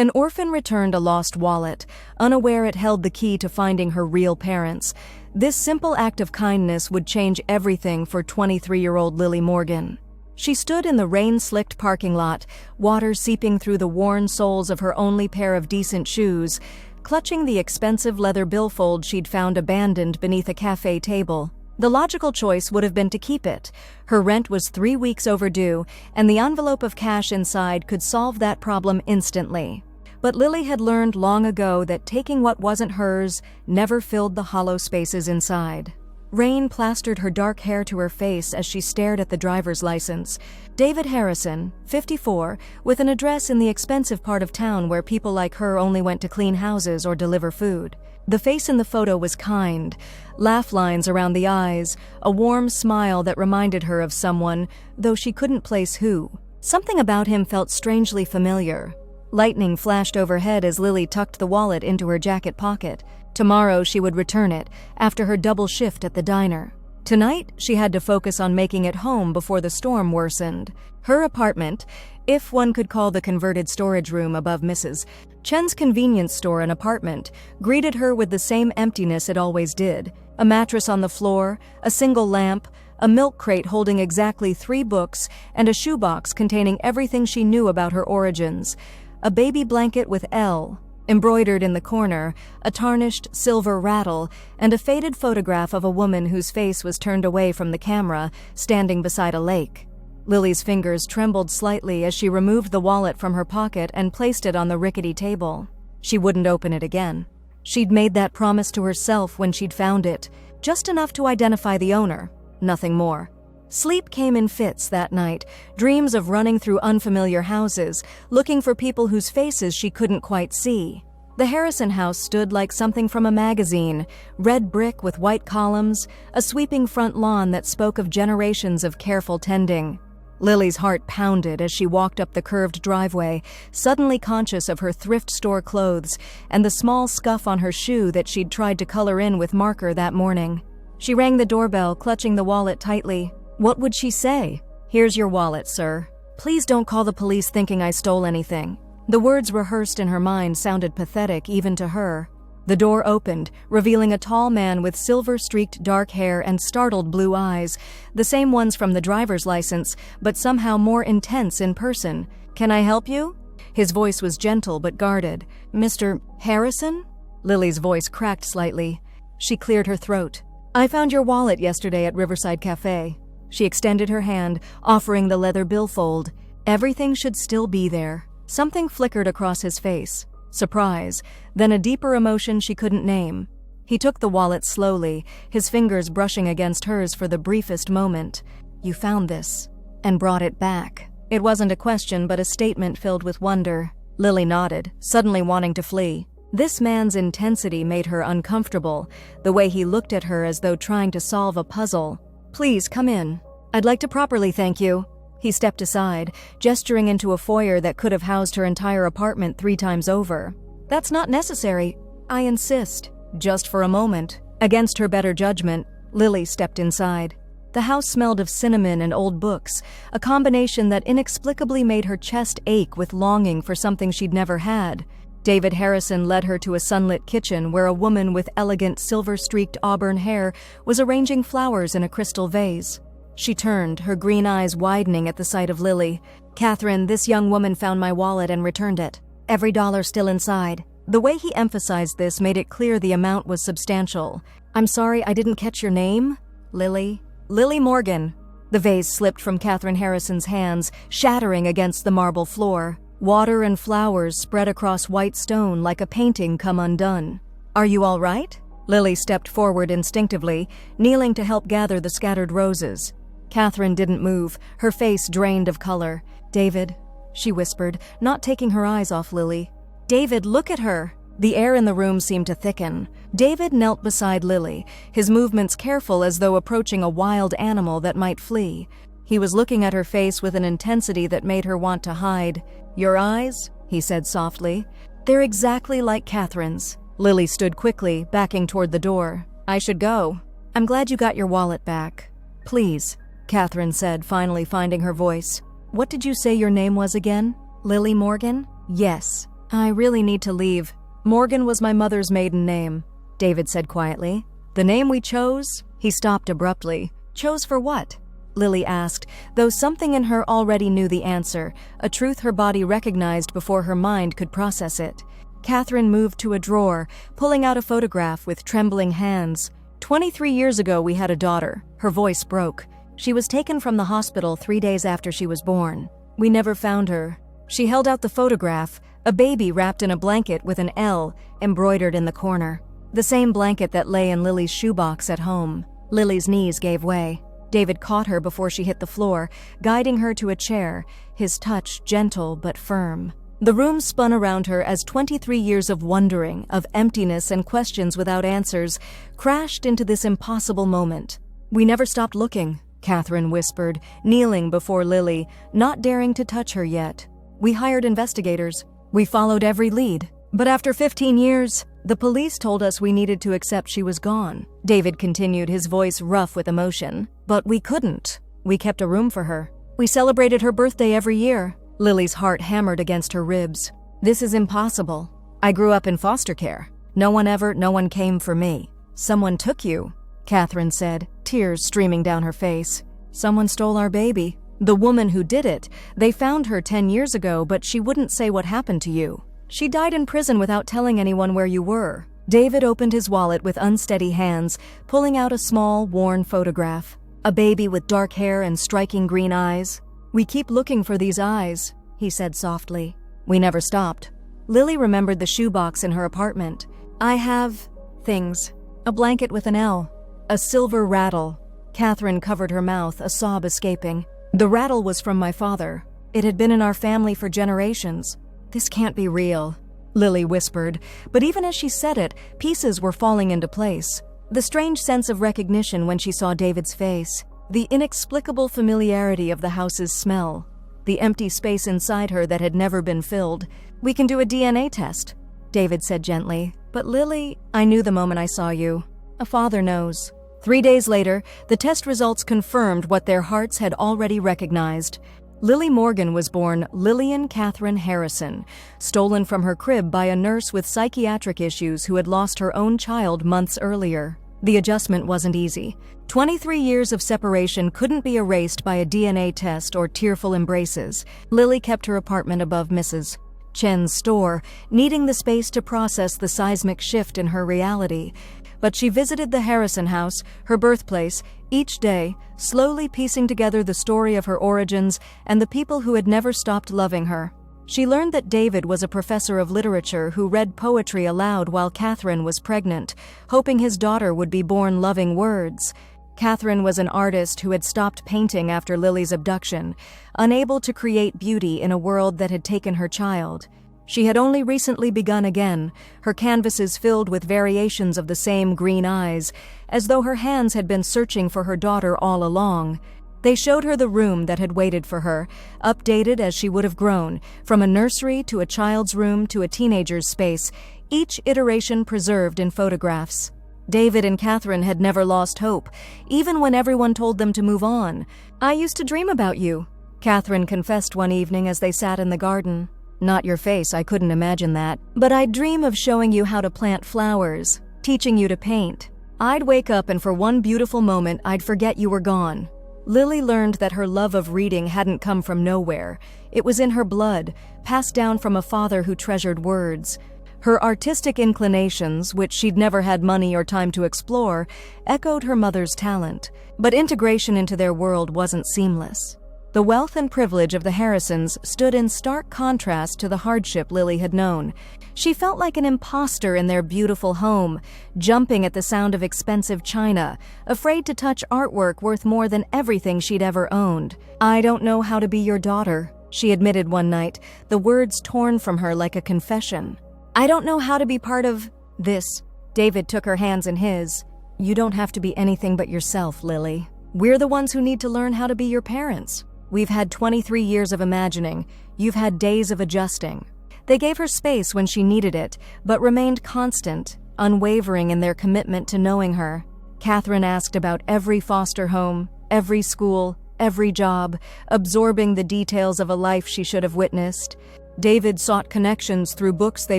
An orphan returned a lost wallet, unaware it held the key to finding her real parents. This simple act of kindness would change everything for 23-year-old Lily Morgan. She stood in the rain-slicked parking lot, water seeping through the worn soles of her only pair of decent shoes, clutching the expensive leather billfold she'd found abandoned beneath a cafe table. The logical choice would have been to keep it. Her rent was 3 weeks overdue, and the envelope of cash inside could solve that problem instantly. But Lily had learned long ago that taking what wasn't hers never filled the hollow spaces inside. Rain plastered her dark hair to her face as she stared at the driver's license. David Harrison, 54, with an address in the expensive part of town where people like her only went to clean houses or deliver food. The face in the photo was kind, laugh lines around the eyes, a warm smile that reminded her of someone, though she couldn't place who. Something about him felt strangely familiar. Lightning flashed overhead as Lily tucked the wallet into her jacket pocket. Tomorrow she would return it, after her double shift at the diner. Tonight, she had to focus on making it home before the storm worsened. Her apartment, if one could call the converted storage room above Mrs. Chen's convenience store an apartment, greeted her with the same emptiness it always did. A mattress on the floor, a single lamp, a milk crate holding exactly 3 books, and a shoebox containing everything she knew about her origins. A baby blanket with L embroidered in the corner, a tarnished silver rattle, and a faded photograph of a woman whose face was turned away from the camera, standing beside a lake. Lily's fingers trembled slightly as she removed the wallet from her pocket and placed it on the rickety table. She wouldn't open it again. She'd made that promise to herself when she'd found it, just enough to identify the owner, nothing more. Sleep came in fits that night, dreams of running through unfamiliar houses, looking for people whose faces she couldn't quite see. The Harrison house stood like something from a magazine, red brick with white columns, a sweeping front lawn that spoke of generations of careful tending. Lily's heart pounded as she walked up the curved driveway, suddenly conscious of her thrift store clothes and the small scuff on her shoe that she'd tried to color in with marker that morning. She rang the doorbell, clutching the wallet tightly. What would she say? "Here's your wallet, sir. Please don't call the police thinking I stole anything." The words rehearsed in her mind sounded pathetic even to her. The door opened, revealing a tall man with silver-streaked dark hair and startled blue eyes, the same ones from the driver's license, but somehow more intense in person. "Can I help you?" His voice was gentle but guarded. "Mr. Harrison?" Lily's voice cracked slightly. She cleared her throat. "I found your wallet yesterday at Riverside Cafe." She extended her hand, offering the leather billfold. Everything should still be there. Something flickered across his face. Surprise, then a deeper emotion she couldn't name. He took the wallet slowly, his fingers brushing against hers for the briefest moment. "You found this, and brought it back." It wasn't a question, but a statement filled with wonder. Lily nodded, suddenly wanting to flee. This man's intensity made her uncomfortable, the way he looked at her as though trying to solve a puzzle. "Please, come in. I'd like to properly thank you." He stepped aside, gesturing into a foyer that could have housed her entire apartment 3 times over. "That's not necessary. I insist." Just for a moment, against her better judgment, Lily stepped inside. The house smelled of cinnamon and old books, a combination that inexplicably made her chest ache with longing for something she'd never had. David Harrison led her to a sunlit kitchen where a woman with elegant silver-streaked auburn hair was arranging flowers in a crystal vase. She turned, her green eyes widening at the sight of Lily. "Catherine, this young woman found my wallet and returned it. Every dollar still inside." The way he emphasized this made it clear the amount was substantial. "I'm sorry, I didn't catch your name." "Lily." "Lily Morgan." The vase slipped from Catherine Harrison's hands, shattering against the marble floor. Water and flowers spread across white stone like a painting come undone. "Are you all right?" Lily stepped forward instinctively, kneeling to help gather the scattered roses. Catherine didn't move, her face drained of color. "David," she whispered, not taking her eyes off Lily. "David, look at her!" The air in the room seemed to thicken. David knelt beside Lily, his movements careful as though approaching a wild animal that might flee. He was looking at her face with an intensity that made her want to hide. "Your eyes?" he said softly. "They're exactly like Catherine's." Lily stood quickly, backing toward the door. "I should go." "I'm glad you got your wallet back." "Please," Catherine said, finally finding her voice. "What did you say your name was again?" "Lily Morgan?" "Yes." I really need to leave. Morgan was my mother's maiden name, David said quietly. The name we chose? He stopped abruptly. Chose for what? Lily asked, though something in her already knew the answer, a truth her body recognized before her mind could process it. Catherine moved to a drawer, pulling out a photograph with trembling hands. 23 years ago we had a daughter. Her voice broke. She was taken from the hospital 3 days after she was born. We never found her. She held out the photograph, a baby wrapped in a blanket with an L embroidered in the corner. The same blanket that lay in Lily's shoebox at home. Lily's knees gave way. David caught her before she hit the floor, guiding her to a chair, his touch gentle but firm. The room spun around her as 23 years of wondering, of emptiness and questions without answers, crashed into this impossible moment. We never stopped looking, Catherine whispered, kneeling before Lily, not daring to touch her yet. We hired investigators. We followed every lead. But after 15 years, the police told us we needed to accept she was gone. David continued, his voice rough with emotion. But we couldn't. We kept a room for her. We celebrated her birthday every year. Lily's heart hammered against her ribs. This is impossible. I grew up in foster care. No one came for me. Someone took you, Catherine said, tears streaming down her face. Someone stole our baby. The woman who did it. They found her 10 years ago, but she wouldn't say what happened to you. She died in prison without telling anyone where you were. David opened his wallet with unsteady hands, pulling out a small, worn photograph. A baby with dark hair and striking green eyes. We keep looking for these eyes, he said softly. We never stopped. Lily remembered the shoebox in her apartment. I have things. A blanket with an L. A silver rattle. Catherine covered her mouth, a sob escaping. The rattle was from my father. It had been in our family for generations. This can't be real, Lily whispered, but even as she said it, pieces were falling into place. The strange sense of recognition when she saw David's face. The inexplicable familiarity of the house's smell. The empty space inside her that had never been filled. We can do a DNA test, David said gently. But Lily, I knew the moment I saw you. A father knows. 3 days later, the test results confirmed what their hearts had already recognized. Lily Morgan was born Lillian Catherine Harrison, stolen from her crib by a nurse with psychiatric issues who had lost her own child months earlier. The adjustment wasn't easy. 23 years of separation couldn't be erased by a DNA test or tearful embraces. Lily kept her apartment above Mrs. Chen's store, needing the space to process the seismic shift in her reality. But she visited the Harrison house, her birthplace, each day, slowly piecing together the story of her origins and the people who had never stopped loving her. She learned that David was a professor of literature who read poetry aloud while Catherine was pregnant, hoping his daughter would be born loving words. Catherine was an artist who had stopped painting after Lily's abduction, unable to create beauty in a world that had taken her child. She had only recently begun again, her canvases filled with variations of the same green eyes, as though her hands had been searching for her daughter all along. They showed her the room that had waited for her, updated as she would have grown, from a nursery to a child's room to a teenager's space, each iteration preserved in photographs. David and Catherine had never lost hope, even when everyone told them to move on. I used to dream about you, Catherine confessed one evening as they sat in the garden. Not your face, I couldn't imagine that. But I'd dream of showing you how to plant flowers, teaching you to paint. I'd wake up and for one beautiful moment, I'd forget you were gone. Lily learned that her love of reading hadn't come from nowhere. It was in her blood, passed down from a father who treasured words. Her artistic inclinations, which she'd never had money or time to explore, echoed her mother's talent. But integration into their world wasn't seamless. The wealth and privilege of the Harrisons stood in stark contrast to the hardship Lily had known. She felt like an imposter in their beautiful home, jumping at the sound of expensive china, afraid to touch artwork worth more than everything she'd ever owned. I don't know how to be your daughter, she admitted one night, the words torn from her like a confession. I don't know how to be part of this. David took her hands in his. You don't have to be anything but yourself, Lily. We're the ones who need to learn how to be your parents. We've had 23 years of imagining. You've had days of adjusting. They gave her space when she needed it, but remained constant, unwavering in their commitment to knowing her. Catherine asked about every foster home, every school, every job, absorbing the details of a life she should have witnessed. David sought connections through books they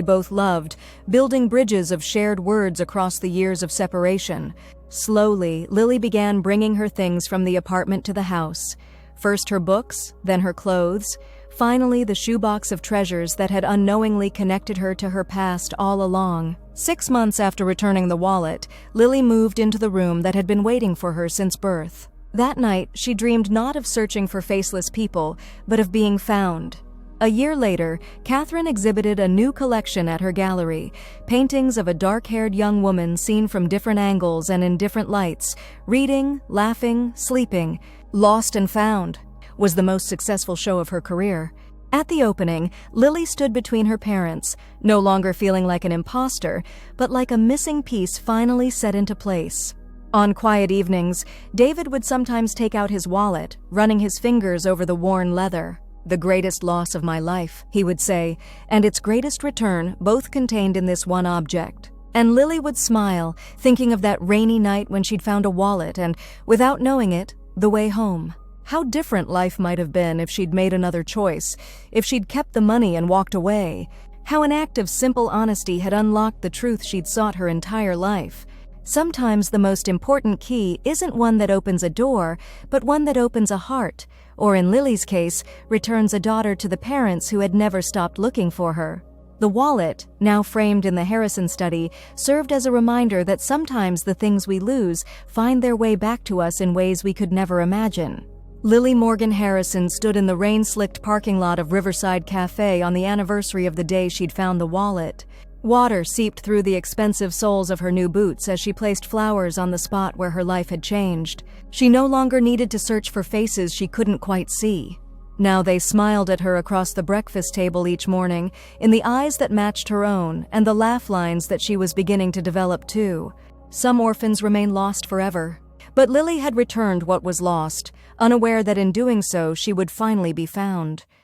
both loved, building bridges of shared words across the years of separation. Slowly, Lily began bringing her things from the apartment to the house. First her books, then her clothes, finally the shoebox of treasures that had unknowingly connected her to her past all along. 6 months after returning the wallet, Lily moved into the room that had been waiting for her since birth. That night, she dreamed not of searching for faceless people, but of being found. A year later, Catherine exhibited a new collection at her gallery, paintings of a dark-haired young woman seen from different angles and in different lights, reading, laughing, sleeping. Lost and Found was the most successful show of her career. At the opening, Lily stood between her parents, no longer feeling like an imposter, but like a missing piece finally set into place. On quiet evenings, David would sometimes take out his wallet, running his fingers over the worn leather. "The greatest loss of my life," he would say, and its greatest return, both contained in this one object. And Lily would smile, thinking of that rainy night when she'd found a wallet and, without knowing it, the way home. How different life might have been if she'd made another choice, if she'd kept the money and walked away. How an act of simple honesty had unlocked the truth she'd sought her entire life. Sometimes the most important key isn't one that opens a door, but one that opens a heart, or in Lily's case, returns a daughter to the parents who had never stopped looking for her. The wallet, now framed in the Harrison study, served as a reminder that sometimes the things we lose find their way back to us in ways we could never imagine. Lily Morgan Harrison stood in the rain-slicked parking lot of Riverside Cafe on the anniversary of the day she'd found the wallet. Water seeped through the expensive soles of her new boots as she placed flowers on the spot where her life had changed. She no longer needed to search for faces she couldn't quite see. Now they smiled at her across the breakfast table each morning, in the eyes that matched her own and the laugh lines that she was beginning to develop too. Some orphans remain lost forever. But Lily had returned what was lost, unaware that in doing so she would finally be found.